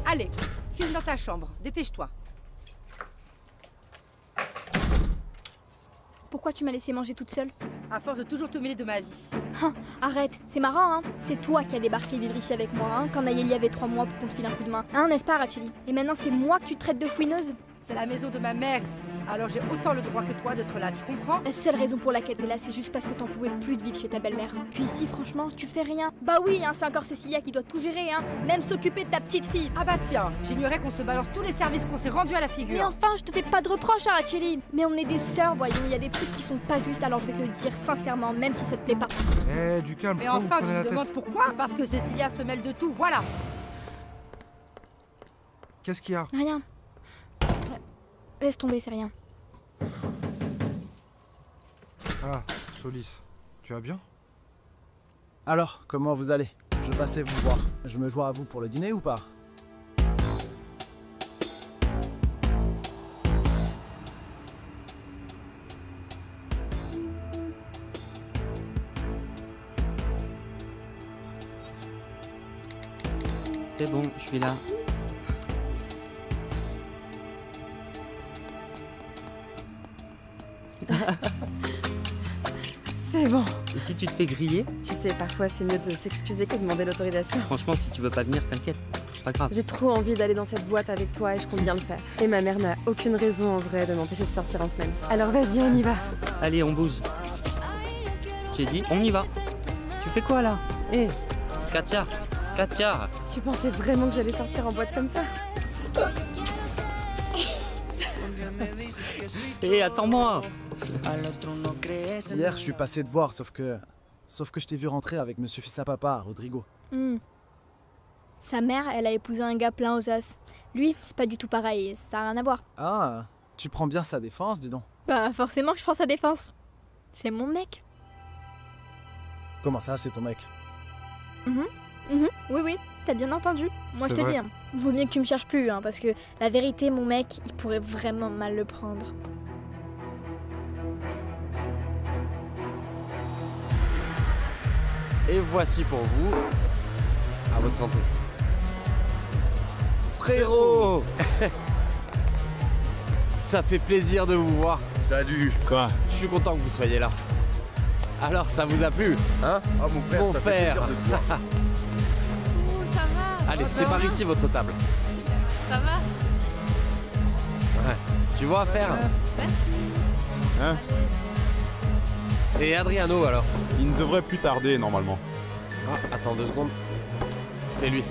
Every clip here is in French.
Allez, file dans ta chambre, dépêche-toi. Pourquoi tu m'as laissé manger toute seule? À force de toujours te mêler de ma vie. Hein, arrête, c'est marrant, hein. C'est toi qui as débarqué vivre ici avec moi, hein, quand Nayeli avait 3 mois pour qu'on te file un coup de main. Hein, n'est-ce pas, Racheli? Et maintenant, c'est moi que tu traites de fouineuse? C'est la maison de ma mère ici. Alors j'ai autant le droit que toi d'être là, tu comprends? La seule raison pour laquelle t'es là, c'est juste parce que t'en pouvais plus de vivre chez ta belle-mère. Puis ici, franchement, tu fais rien. Bah oui, hein, c'est encore Cécilia qui doit tout gérer, hein. Même s'occuper de ta petite fille. Ah bah tiens, j'ignorais qu'on se balance tous les services qu'on s'est rendus à la figure. Mais enfin, je te fais pas de reproches, hein, Racheli. Mais on est des sœurs, voyons, il y a des trucs qui sont pas justes, alors je vais te le dire sincèrement, même si ça te plaît pas. Eh, du calme, Mais pourquoi enfin, vous tu prenez me la demandes tête? pourquoi? Parce que Cécilia se mêle de tout, voilà. Qu'est-ce qu'il y a? Rien. Laisse tomber, c'est rien. Ah, Solis, tu vas bien? Alors, comment vous allez? Je passais vous voir. Je me joins à vous pour le dîner ou pas? C'est bon, je suis là. C'est bon. Et si tu te fais griller? Tu sais, parfois c'est mieux de s'excuser que de demander l'autorisation. Franchement, si tu veux pas venir, t'inquiète, c'est pas grave. J'ai trop envie d'aller dans cette boîte avec toi et je compte bien le faire. Et ma mère n'a aucune raison en vrai de m'empêcher de sortir en semaine. Alors vas-y, on y va. Allez, on bouge. J'ai dit, on y va. Tu fais quoi là? Hé, Katia, Katia. Tu pensais vraiment que j'allais sortir en boîte comme ça? Hé, attends-moi. Hier, je suis passé te voir, sauf que je t'ai vu rentrer avec monsieur fils à papa, Rodrigo. Sa mère, elle a épousé un gars plein aux as. Lui, c'est pas du tout pareil, ça a rien à voir. Ah, tu prends bien sa défense, dis donc. Bah forcément que je prends sa défense. C'est mon mec. Comment ça, c'est ton mec? Oui, t'as bien entendu. Moi je C'est te vrai. dis, hein, vaut mieux que tu me cherches plus, hein, parce que la vérité, mon mec, il pourrait vraiment mal le prendre. Et voici pour vous, à votre santé. Frérot. Ça fait plaisir de vous voir. Salut. Quoi? Je suis content que vous soyez là. Alors, ça vous a plu, hein? Ah mon frère, Mon ça fait frère. plaisir de te voir. Ça va? Allez, c'est par ici votre table. Ça va? Ouais. Tu vois à faire? Merci. Hein? Et Adriano alors? Il ne devrait plus tarder normalement. Ah, attends 2 secondes. C'est lui.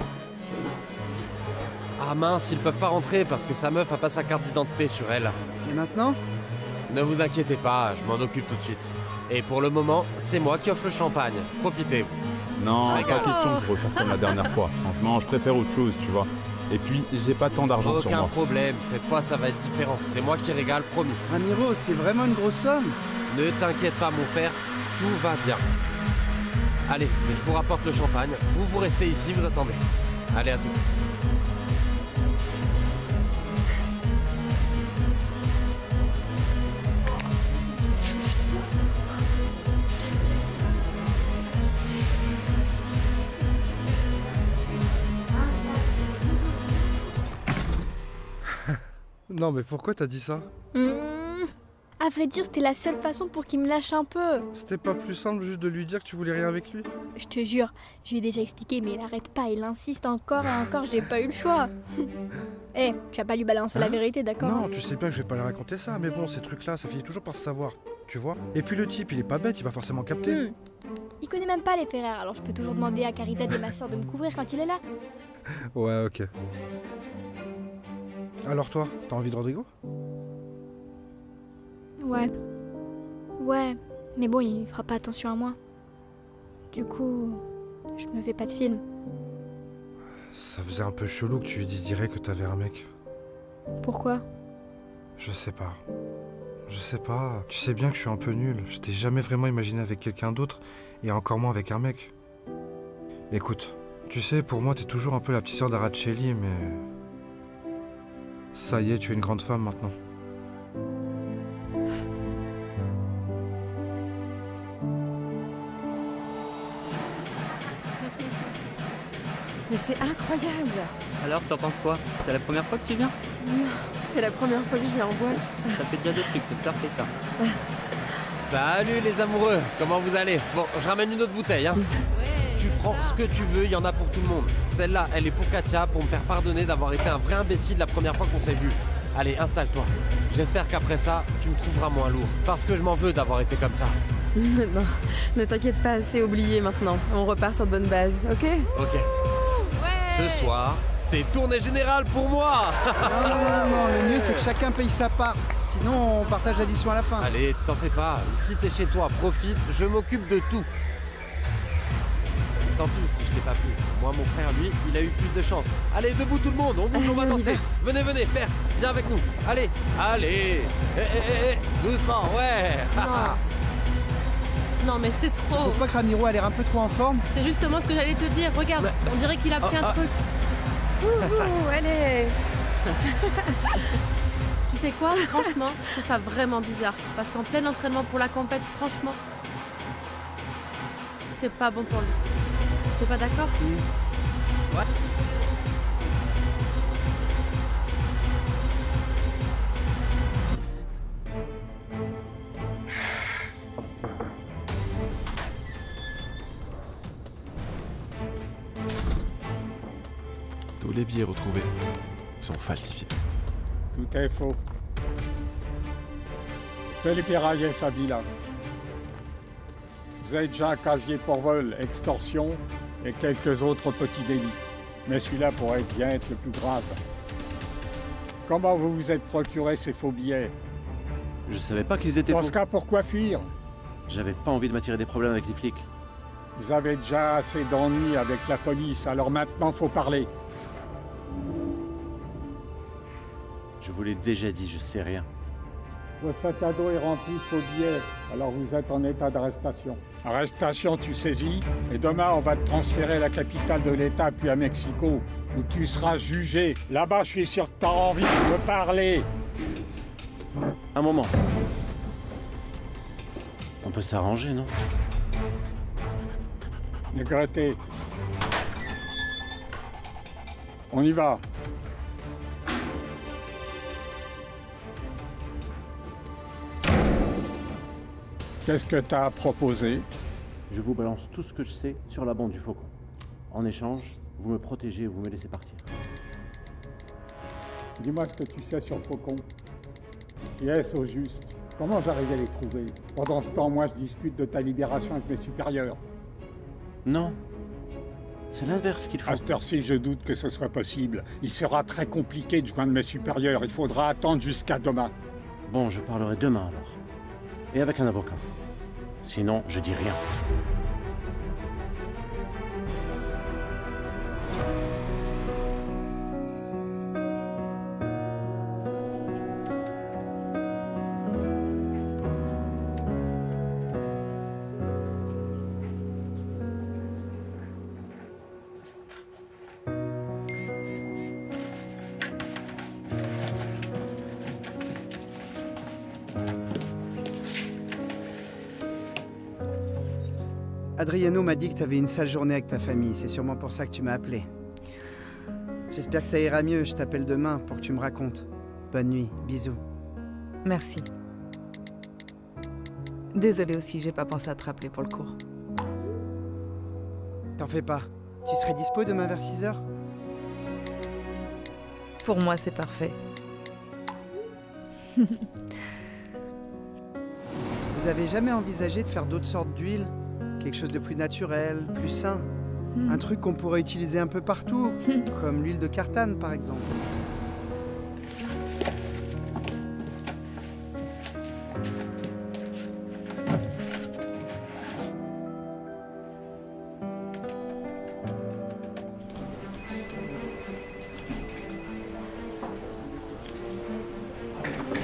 Ah mince, ils peuvent pas rentrer parce que sa meuf a pas sa carte d'identité sur elle. Et maintenant? Ne vous inquiétez pas, je m'en occupe tout de suite. Et pour le moment, c'est moi qui offre le champagne. Profitez. Non, pas Regarde. question de ressortir comme la dernière fois. Franchement, je préfère autre chose, tu vois. Et puis, j'ai pas tant d'argent sur Aucun moi. problème, cette fois ça va être différent. C'est moi qui régale, promis. Ramiro, c'est vraiment une grosse somme. Ne t'inquiète pas mon frère, tout va bien. Allez, je vous rapporte le champagne. Vous restez ici, vous attendez. Allez, à tout. Non mais pourquoi t'as dit ça? À vrai dire, c'était la seule façon pour qu'il me lâche un peu. C'était pas plus simple juste de lui dire que tu voulais rien avec lui? Je te jure, je lui ai déjà expliqué, mais il arrête pas, il insiste encore et encore, j'ai pas eu le choix. Eh, tu vas pas lui balancer la vérité, d'accord? Non, tu sais bien que je vais pas lui raconter ça, mais bon, ces trucs-là, ça finit toujours par se savoir, tu vois? Et puis le type, il est pas bête, il va forcément capter. Il connaît même pas les Ferrer, alors je peux toujours demander à Caridad et ma soeur de me couvrir quand il est là. Ouais, ok. Alors toi, t'as envie de Rodrigo? Ouais, mais bon, il fera pas attention à moi. Du coup, je me fais pas de film. Ça faisait un peu chelou que tu lui dises direct que t'avais un mec. Pourquoi? Je sais pas. Je sais pas. Tu sais bien que je suis un peu nul. Je t'ai jamais vraiment imaginé avec quelqu'un d'autre, et encore moins avec un mec. Écoute, tu sais, pour moi, t'es toujours un peu la petite sœur d'Araceli, mais... Ça y est, tu es une grande femme maintenant. Mais c'est incroyable. Alors, t'en penses quoi? C'est la première fois que tu viens? Non, c'est la première fois que je viens en boîte. Ça fait déjà 2 trucs, le surf et ça. Salut les amoureux, comment vous allez? Bon, je ramène une autre bouteille, hein. Tu prends ce que tu veux, il y en a pour tout le monde. Celle-là, elle est pour Katia, pour me faire pardonner d'avoir été un vrai imbécile la première fois qu'on s'est vu. Allez, installe-toi. J'espère qu'après ça, tu me trouveras moins lourd. Parce que je m'en veux d'avoir été comme ça. Non, ne t'inquiète pas, c'est oublié maintenant. On repart sur de bonnes bases, ok? Ok. Ce soir, c'est tournée générale pour moi. Non, le mieux c'est que chacun paye sa part. Sinon, on partage l'addition à la fin. Allez, t'en fais pas. Si t'es chez toi, profite, je m'occupe de tout. Tant pis si je t'ai pas plu. Moi, mon frère, lui, il a eu plus de chance. Allez, debout tout le monde, on bouge, on va danser. Venez, Père, viens avec nous. Allez. Doucement, ouais. Non mais c'est trop. Trouve pas que Ramiro a l'air un peu trop en forme? C'est justement ce que j'allais te dire. Regarde, on dirait qu'il a pris un truc. Allez. Tu sais quoi? Franchement, je trouve ça vraiment bizarre. Parce qu'en plein entraînement pour la compète, franchement, c'est pas bon pour lui. T'es pas d'accord? Ouais. Tous les billets retrouvés sont falsifiés. Tout est faux. Felipe Reyes Avila. Vous avez déjà un casier pour vol, extorsion et quelques autres petits délits. Mais celui-là pourrait bien être le plus grave. Comment vous vous êtes procuré ces faux billets? Je savais pas qu'ils étaient faux. Dans ce cas, pourquoi fuir? J'avais pas envie de m'attirer des problèmes avec les flics. Vous avez déjà assez d'ennuis avec la police, alors maintenant faut parler. Je vous l'ai déjà dit, je sais rien. Votre sac à dos est rempli de faux billets, alors vous êtes en état d'arrestation. Arrestation, tu saisis, et demain on va te transférer à la capitale de l'État, puis à Mexico, où tu seras jugé. Là-bas, je suis sûr que t'as envie de me parler. Un moment. On peut s'arranger, non? Négrete. On y va. Qu'est-ce que t'as proposé? Je vous balance tout ce que je sais sur la bande du Faucon. En échange, vous me protégez et vous me laissez partir. Dis-moi ce que tu sais sur le Faucon. Qui est-ce au juste? Comment j'arrive à les trouver? Pendant ce temps, moi, je discute de ta libération avec mes supérieurs. Non. C'est l'inverse qu'il faut. À cette heure-ci, je doute que ce soit possible. Il sera très compliqué de joindre mes supérieurs. Il faudra attendre jusqu'à demain. Bon, je parlerai demain alors. Et avec un avocat. Sinon, je dis rien. Adriano m'a dit que t'avais une sale journée avec ta famille, c'est sûrement pour ça que tu m'as appelé. J'espère que ça ira mieux, je t'appelle demain pour que tu me racontes. Bonne nuit, bisous. Merci. Désolée aussi, j'ai pas pensé à te rappeler pour le cours. T'en fais pas. Tu serais dispo demain vers 6h? Pour moi, c'est parfait. Vous avez jamais envisagé de faire d'autres sortes d'huile? Quelque chose de plus naturel, plus sain? Un truc qu'on pourrait utiliser un peu partout, comme l'huile de cartane par exemple.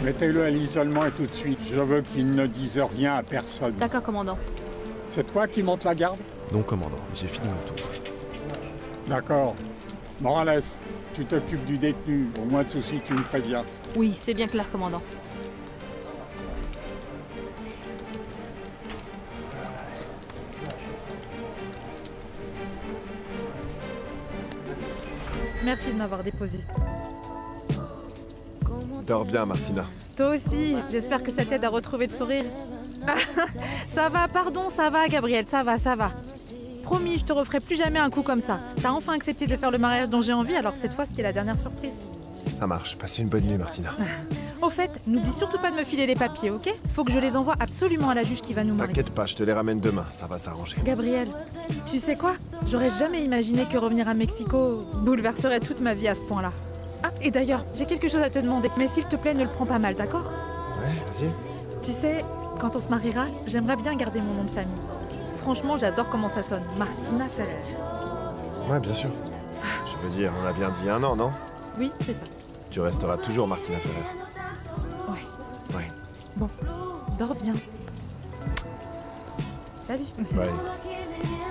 Mettez-le à l'isolement et tout de suite. Je veux qu'il ne dise rien à personne. D'accord, commandant. C'est toi qui montes la garde? Non, commandant, j'ai fini mon tour. D'accord. Morales, tu t'occupes du détenu. Au moins de soucis, tu me préviens. Oui, c'est bien clair, commandant. Merci de m'avoir déposé. Dors bien, Martina. Toi aussi, j'espère que ça t'aide à retrouver le sourire. Ça va, pardon, ça va, Gabriel, ça va, ça va. Promis, je te referai plus jamais un coup comme ça. T'as enfin accepté de faire le mariage dont j'ai envie, alors cette fois, c'était la dernière surprise. Ça marche. Passez une bonne nuit, Martina. Au fait, n'oublie surtout pas de me filer les papiers, ok? Faut que je les envoie absolument à la juge qui va nous marier. T'inquiète pas, je te les ramène demain, ça va s'arranger. Gabriel, tu sais quoi? J'aurais jamais imaginé que revenir à Mexico bouleverserait toute ma vie à ce point-là. Ah, et d'ailleurs, j'ai quelque chose à te demander, mais s'il te plaît, ne le prends pas mal, d'accord? Ouais, vas-y. Tu sais, quand on se mariera, j'aimerais bien garder mon nom de famille. Franchement, j'adore comment ça sonne. Martina Ferrer. Ouais, bien sûr. Je veux dire, on a bien dit 1 an, non? Oui, c'est ça. Tu resteras toujours Martina Ferrer. Ouais. Ouais. Bon, dors bien. Salut. Bye.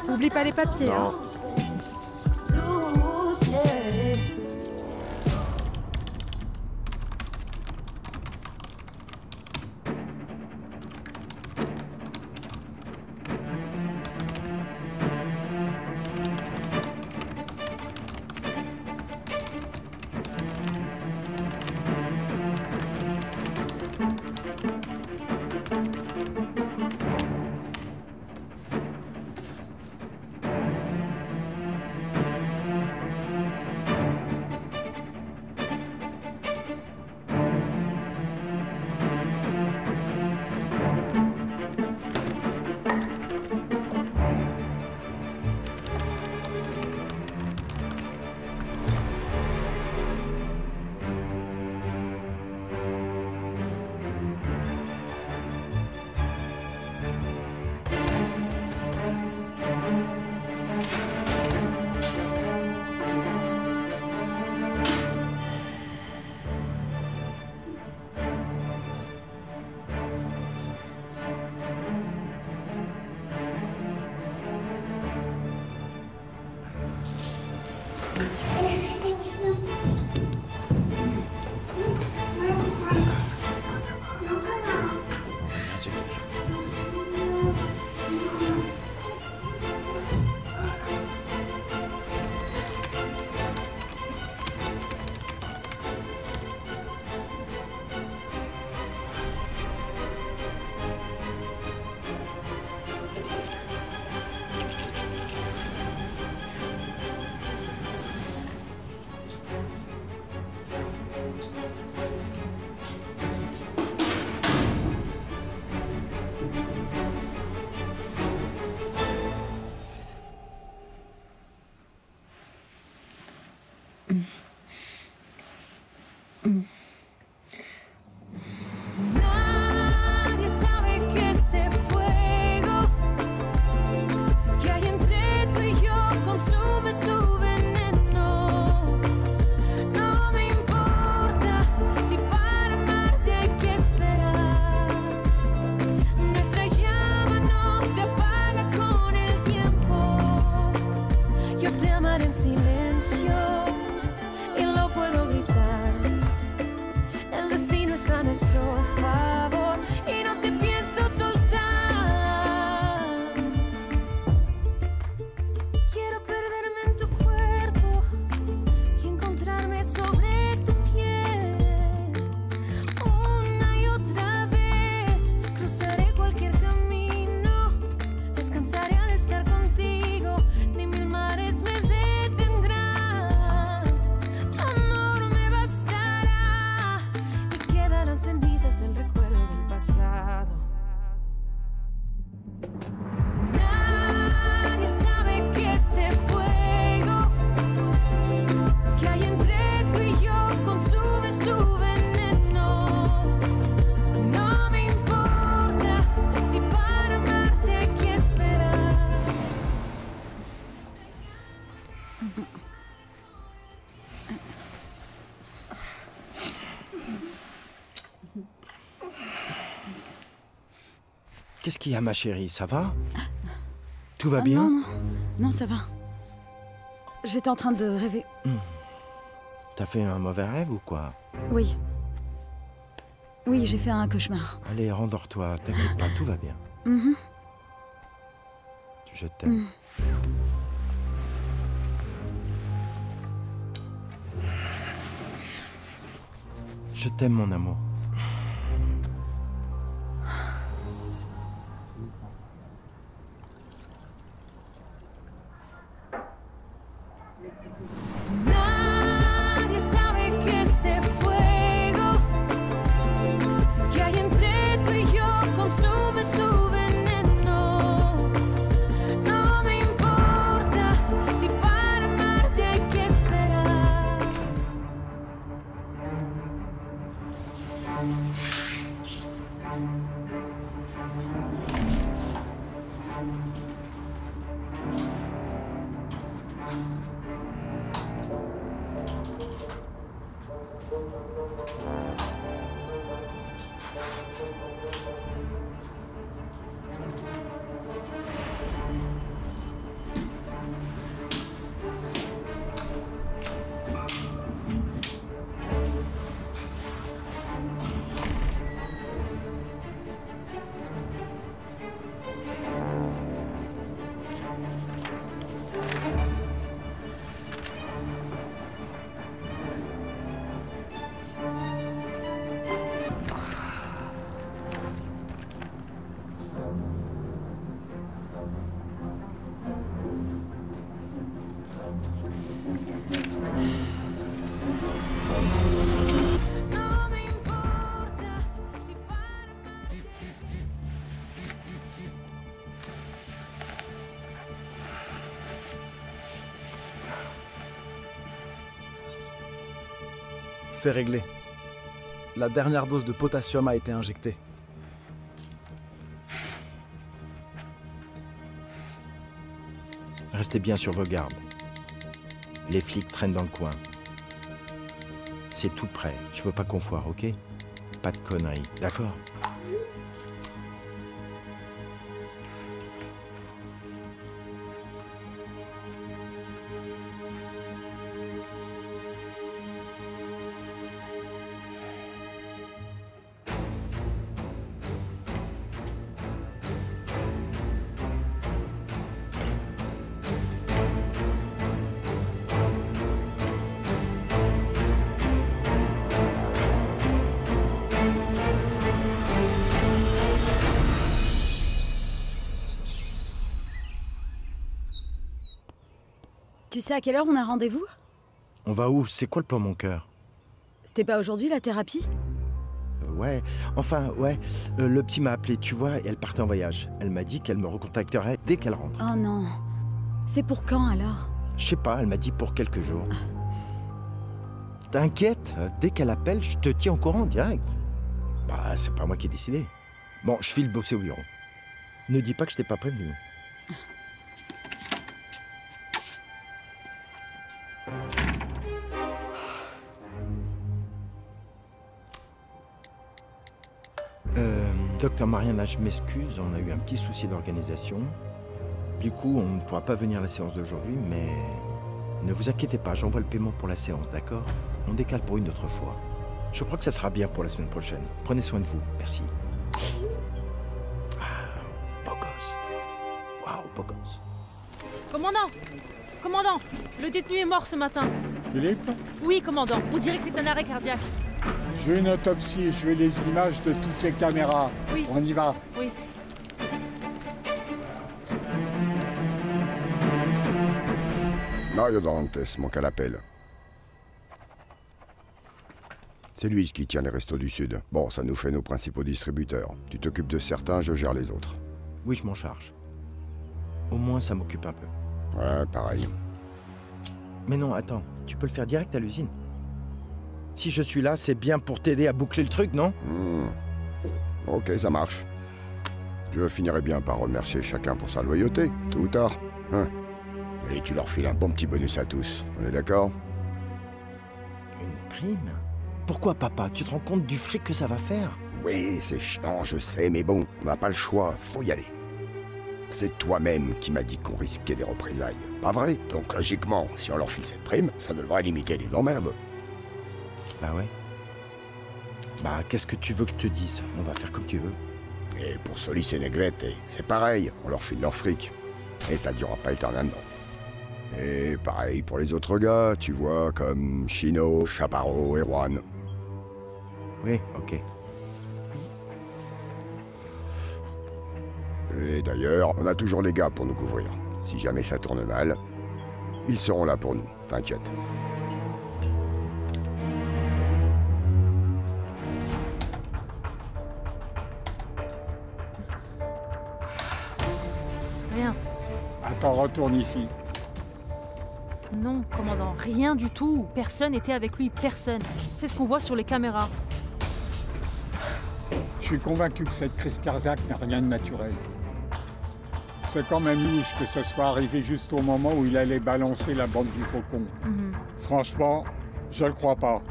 Oublie pas les papiers, Non. hein. Nadie sabe que este fuego que hay entre tú y yo consume su veneno. No me importa si para amarte hay que esperar. Nuestra llama no se apaga con el tiempo. Yo te amaré en silencio y lo puedo gritar. El destino está a nuestro favor y no te pienso soltar. Quiero perderme en tu cuerpo y encontrarme sobre tu piel. Una y otra vez cruzaré cualquier camino. Descansaré al estar contigo, ni mil mares me detendrán. Tu amor me bastará y quedarán cenizas del recuerdo del pasado. Nadie sabe que ese fuego que hay entre tú y yo consume su veneno. No me importa si para amarte hay que esperar. Qu'est-ce qu'il y a, ma chérie? Ça va? Tout va bien? Non, non. Non, ça va. J'étais en train de rêver. T'as fait un mauvais rêve ou quoi? Oui. Oui, j'ai fait un cauchemar. Allez, rendors-toi, t'inquiète pas, tout va bien. Mhm. Je t'aime. Je t'aime, mon amour. Nadie sabe que este fuego que hay entre tú y yo consume su veneno. No me importa si para amarte hay que esperar. C'est réglé. La dernière dose de potassium a été injectée. Restez bien sur vos gardes. Les flics traînent dans le coin. C'est tout prêt. Je veux pas qu'on foire, ok? Pas de conneries, d'accord? Tu sais à quelle heure on a rendez-vous? On va où? C'est quoi le plan, mon cœur? C'était pas aujourd'hui la thérapie? Ouais, enfin, ouais. Le petit m'a appelé, tu vois, et elle partait en voyage. Elle m'a dit qu'elle me recontacterait dès qu'elle rentre. Oh non. C'est pour quand alors? Je sais pas, elle m'a dit pour quelques jours. T'inquiète, dès qu'elle appelle, je te tiens au courant direct. Bah, c'est pas moi qui ai décidé. Bon, je file bosser au bureau. Ne dis pas que je t'ai pas prévenu. Docteur Mariana, je m'excuse, on a eu un petit souci d'organisation. Du coup, on ne pourra pas venir à la séance d'aujourd'hui, mais ne vous inquiétez pas, j'envoie le paiement pour la séance, d'accord? On décale pour une autre fois. Je crois que ça sera bien pour la semaine prochaine. Prenez soin de vous, merci. Ah, beau gosse. Waouh, beau gosse. Commandant! Commandant! Le détenu est mort ce matin. Philippe? Oui, commandant. On dirait que c'est un arrêt cardiaque. Je veux une autopsie, je veux les images de toutes les caméras. Oui. On y va. Oui. Mario Dantes, mon cas l'appelle. C'est lui qui tient les restos du Sud. Bon, ça nous fait nos principaux distributeurs. Tu t'occupes de certains, je gère les autres. Oui, je m'en charge. Au moins, ça m'occupe un peu. Ouais, pareil. Mais non, attends, tu peux le faire direct à l'usine. Si je suis là, c'est bien pour t'aider à boucler le truc, non? Ok, ça marche. Je finirai bien par remercier chacun pour sa loyauté, tôt ou tard. Hein. Et tu leur files un bon petit bonus à tous, on est d'accord? Une prime? Pourquoi, papa? Tu te rends compte du fric que ça va faire? Oui, c'est chiant, je sais, mais bon, on n'a pas le choix, faut y aller. C'est toi-même qui m'as dit qu'on risquait des représailles, pas vrai? Donc logiquement, si on leur file cette prime, ça devrait limiter les emmerdes. Bah ouais. Bah, qu'est-ce que tu veux que je te dise? On va faire comme tu veux. Et pour Solis et Neglette, c'est pareil, on leur file leur fric. Et ça durera pas éternellement. Et pareil pour les autres gars, tu vois, comme Chino, Chaparro et Juan. Oui, ok. Et d'ailleurs, on a toujours les gars pour nous couvrir. Si jamais ça tourne mal, ils seront là pour nous, t'inquiète. Rien. Attends, retourne ici. Non, commandant, rien du tout. Personne n'était avec lui, personne. C'est ce qu'on voit sur les caméras. Je suis convaincu que cette crise cardiaque n'a rien de naturel. C'est quand même louche que ce soit arrivé juste au moment où il allait balancer la bande du faucon. Franchement, je le crois pas.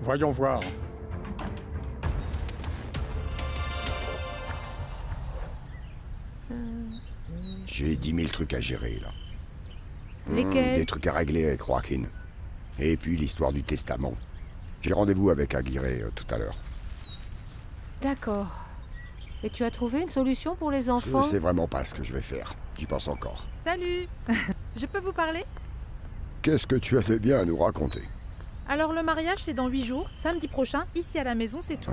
Voyons voir. J'ai 10 000 trucs à gérer, là. Lesquels? Des trucs à régler avec Joaquin. Et puis l'histoire du testament. J'ai rendez-vous avec Aguirre tout à l'heure. D'accord. Et tu as trouvé une solution pour les enfants? Je sais vraiment pas ce que je vais faire. J'y pense encore. Salut. Je peux vous parler? Qu'est-ce que tu as de bien à nous raconter? Alors le mariage c'est dans 8 jours, samedi prochain, ici à la maison, c'est tout.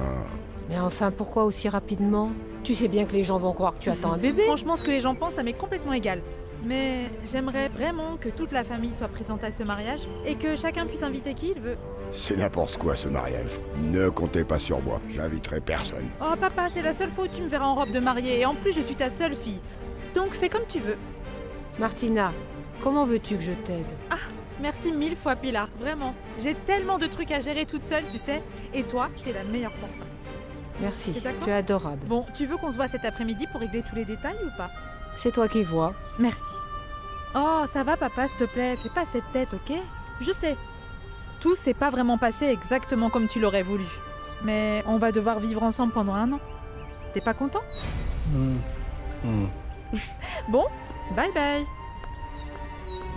Mais enfin, pourquoi aussi rapidement? Tu sais bien que les gens vont croire que tu attends un bébé. Franchement, ce que les gens pensent, ça m'est complètement égal. Mais j'aimerais vraiment que toute la famille soit présente à ce mariage et que chacun puisse inviter qui il veut. C'est n'importe quoi ce mariage. Ne comptez pas sur moi, j'inviterai personne. Oh papa, c'est la seule fois où tu me verras en robe de mariée et en plus je suis ta seule fille. Donc fais comme tu veux. Martina, comment veux-tu que je t'aide? Ah, merci 1000 fois Pilar, vraiment. J'ai tellement de trucs à gérer toute seule, tu sais. Et toi, t'es la meilleure pour ça. Merci, T'es d'accord? tu es adorable. Bon, tu veux qu'on se voit cet après-midi pour régler tous les détails ou pas? C'est toi qui vois. Merci. Oh, ça va papa, s'il te plaît, fais pas cette tête, ok? Je sais. Tout s'est pas vraiment passé exactement comme tu l'aurais voulu. Mais on va devoir vivre ensemble pendant 1 an. T'es pas content? Bon, bye bye.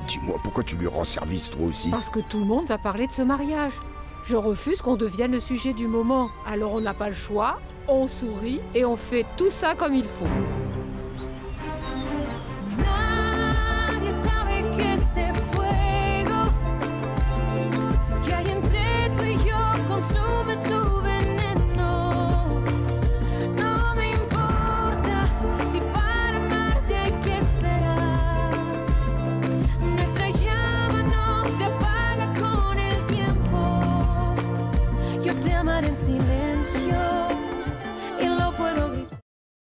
Dis-moi, pourquoi tu lui rends service toi aussi? Parce que tout le monde va parler de ce mariage. Je refuse qu'on devienne le sujet du moment. Alors on n'a pas le choix, on sourit et on fait tout ça comme il faut. Nadie sabe que se fue.